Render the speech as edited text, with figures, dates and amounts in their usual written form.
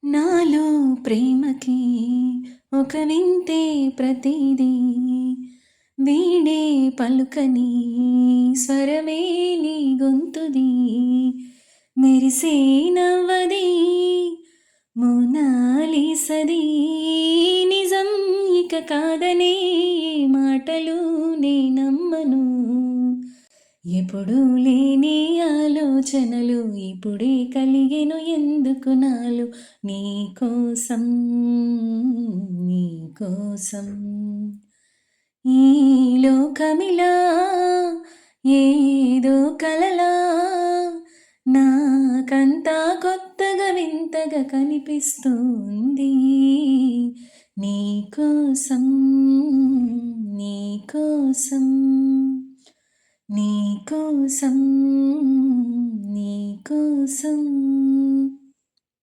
నాలో ప్రేమకి ఒక వింతే ప్రతిదీ వీడే పలుకని స్వరమే నీ గొంతుది మెరిసే నవ్వది మోనాలిసది నిజం ఇక కాదనే మాటలు నే నమ్మను ఎప్పుడూ లేని ఆలోచనలు ఇప్పుడే కలిగెను ఎందుకు నాలో నీకోసం నీకోసం ఈ లోకమిలా ఏదో కలలా నాకంతా కొత్తగా వింతగా కనిపిస్తుంది నీకోసం నీకోసం నీకోసం నీకోసం